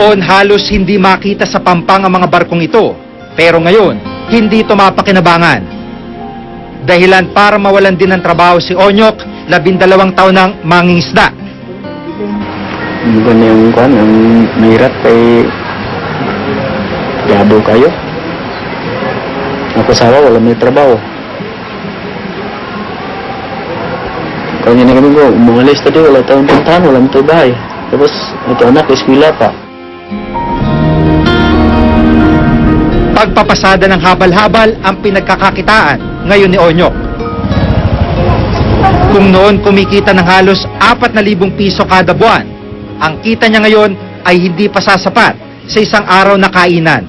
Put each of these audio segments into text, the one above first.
Noon halos hindi makita sa pampang ang mga barkong ito, pero ngayon hindi ito mapakinabangan. Dahilan para mawalan din ng trabaho si Onyok, 12 taon ng mangingisda. Hindi ko na yung kwan, ang mahirap kay yado kayo. Ako sawa, wala may trabaho. Kanya na kami ko, umalis tadi, wala tayong puntahan, wala may bahay. Tapos, ito anak, eskwela pa. Pagpapasada ng habal-habal ang pinagkakakitaan ngayon ni Onyok. Kung noon kumikita ng halos 4,000 piso kada buwan, ang kita niya ngayon ay hindi pa sasapat sa isang araw na kainan.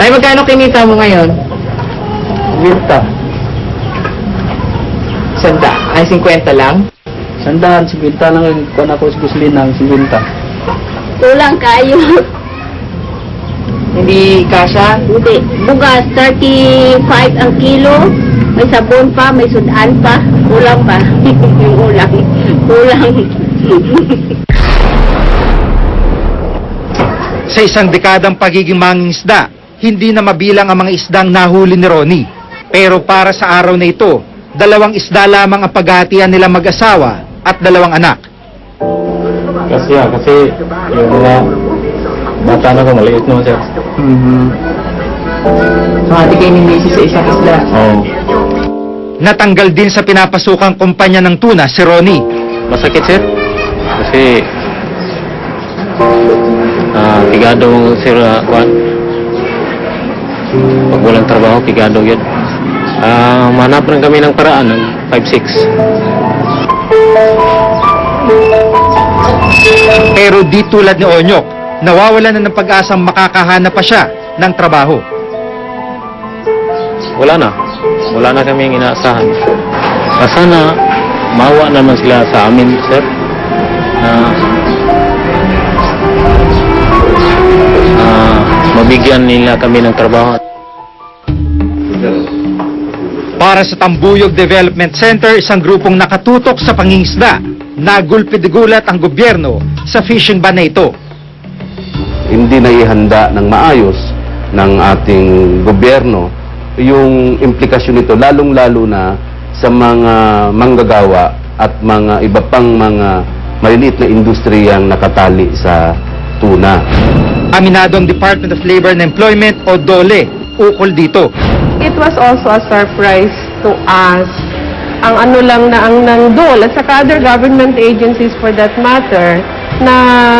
Ay, magkano kinita mo ngayon? Winta. Sanda. Ay, 50 lang? Sandaan, 50 lang ang kwan ako sa gasolina, 50. Kulang kayo. Hindi kasha? Hindi. Bugas, 35 ang kilo. May sabon pa, may sudan pa. Kulang pa. Yung ulang. Kulang. Sa isang dekadang pagiging mangingisda, hindi na mabilang ang mga isdang nahuli ni Ronnie. Pero para sa araw na ito, 2 isda lamang ang paghahatian nila mag-asawa at 2 anak. Kasi yung mga bata na ko, maliit naman sir. So, hati kayo ni Macy sa isang isla. Oo. Natanggal din sa pinapasukang kumpanya ng tuna si Ronnie. Masakit sir. Kasi pigado sir kwan. Pag walang trabaho, pigado yun. Manap rin kami ng paraan ng 5-6. Pero di tulad ni Onyok, nawawalan na ng pag-asang makakahanap pa siya ng trabaho. Wala na kaming inaasahan. Sana mawa naman sila sa amin sir. Mabigyan nila kami ng trabaho. Para sa Tambuyog Development Center, isang grupong nakatutok sa pangingisda, nagulpidigulat ang gobyerno sa fishing ban na ito. Hindi na ihanda ng maayos ng ating gobyerno yung implikasyon nito, lalong-lalo na sa mga manggagawa at mga iba pang mga maliliit na industriyang nakatali sa tuna. Aminado ang Department of Labor and Employment o DOLE ukol dito. It was also a surprise to us. Ang ano lang na ang ng DOL at saka other government agencies for that matter na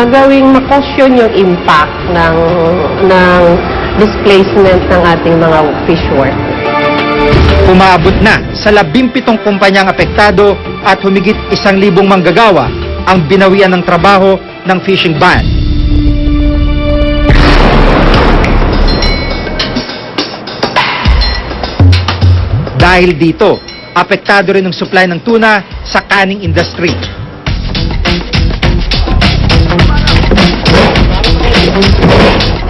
gawing makosyon yung impact ng displacement ng ating mga fish workers. Umabot na sa 17 kumpanyang apektado at humigit 1,000 manggagawa ang binawian ng trabaho ng fishing ban. Dahil dito, apektado rin ang supply ng tuna sa canning industry.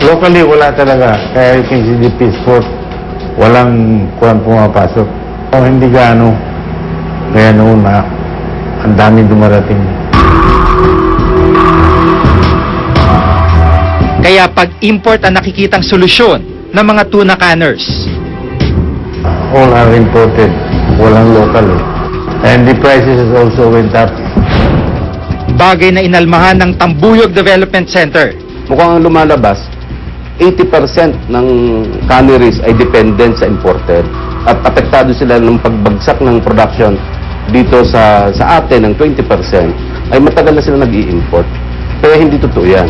Locally, wala talaga. Kaya you can see the Peaceport, walang kuwan pumapasok. O hindi gaano. Kaya noon na, ang dami dumarating. Kaya pag-import ang nakikitang solusyon ng mga tuna canners. All are imported. Walang local. And the prices has also went up. Bagay na inalmahan ng Tambuyog Development Center. Mukhang ang lumalabas, 80% ng canneries ay dependent sa imported at apektado sila ng pagbagsak ng production dito sa atin ng 20%, ay matagal na sila nag-i-import. Kaya hindi totoo yan.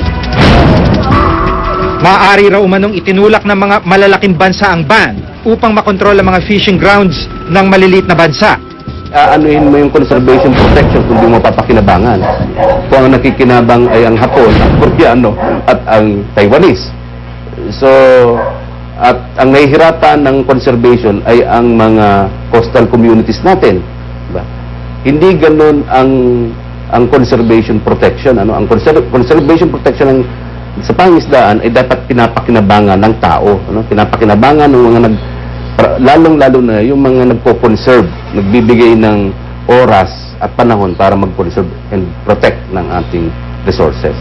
Maaari raw umanong itinulak ng mga malalaking bansa ang ban upang makontrol ang mga fishing grounds ng maliliit na bansa. Anuhin mo yung conservation protection kung di mo papakinabangan. Kung ang nakikinabang ay ang Hapon, ang Koreano at ang Taiwanese. So, at ang nahihirapan ng conservation ay ang mga coastal communities natin. Diba? Hindi ganun ang conservation protection. Ang conservation protection sa pangisdaan ay dapat pinapakinabangan ng tao. Pinapakinabangan ng mga lalong-lalo na yung mga nagko-conserve, nagbibigay ng oras at panahon para mag-conserve and protect ng ating resources.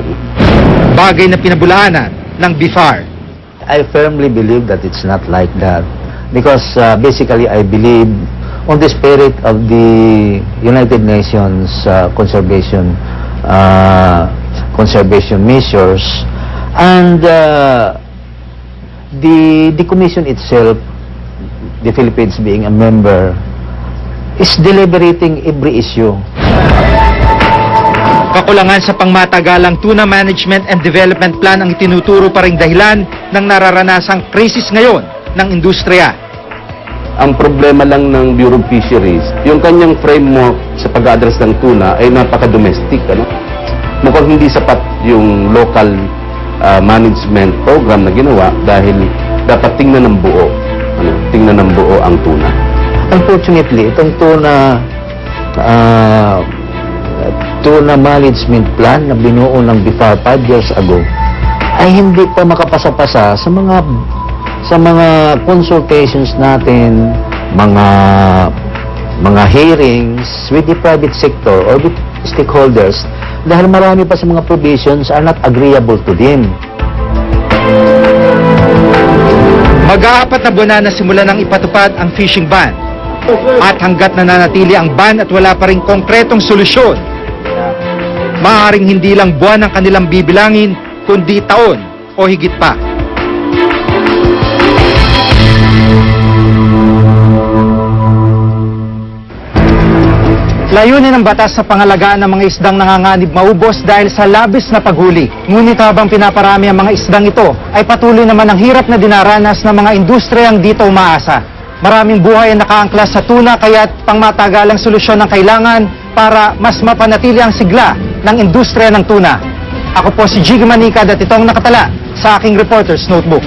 Bagay na pinabulaanan ng BIFAR. I firmly believe that it's not like that because basically I believe on the spirit of the United Nations conservation measures, and the commission itself, the Philippines being a member, is deliberating every issue. Kakulangan sa pangmatagalang tuna management and development plan ang itinuturo pa ring dahilan ng nararanasang krisis ngayon ng industriya. Ang problema lang ng Bureau of Fisheries, yung kanyang framework sa pag-address ng tuna ay napaka-domestic. Mukhang hindi sapat yung local management program na ginawa dahil dapat tingnan ng buo. Tingnan ng buo ang tuna. Unfortunately, itong tuna management plan na binuo ng BIFAR 5 years ago ay hindi pa makapasa-pasa sa mga consultations natin, mga hearings with the private sector or with stakeholders dahil marami pa sa mga provisions are not agreeable to them. Mag-aapat na buwan na simula ng ipatupad ang fishing ban. At hanggat nananatili ang ban at wala pa ring konkretong solusyon, maaaring hindi lang buwan ang kanilang bibilangin, kundi taon o higit pa. Layunin ng batas sa pangalagaan ng mga isdang nanganganib maubos dahil sa labis na paghuli. Ngunit habang pinaparami ang mga isdang ito, ay patuloy naman ang hirap na dinaranas ng mga industriyang dito umaasa. Maraming buhay ang nakaangklas sa tuna kaya't pangmatagalang solusyon ang kailangan para mas mapanatili ang sigla ng industriya ng tuna. Ako po si Jiggy Manicad at ito ang nakatala sa aking Reporter's Notebook.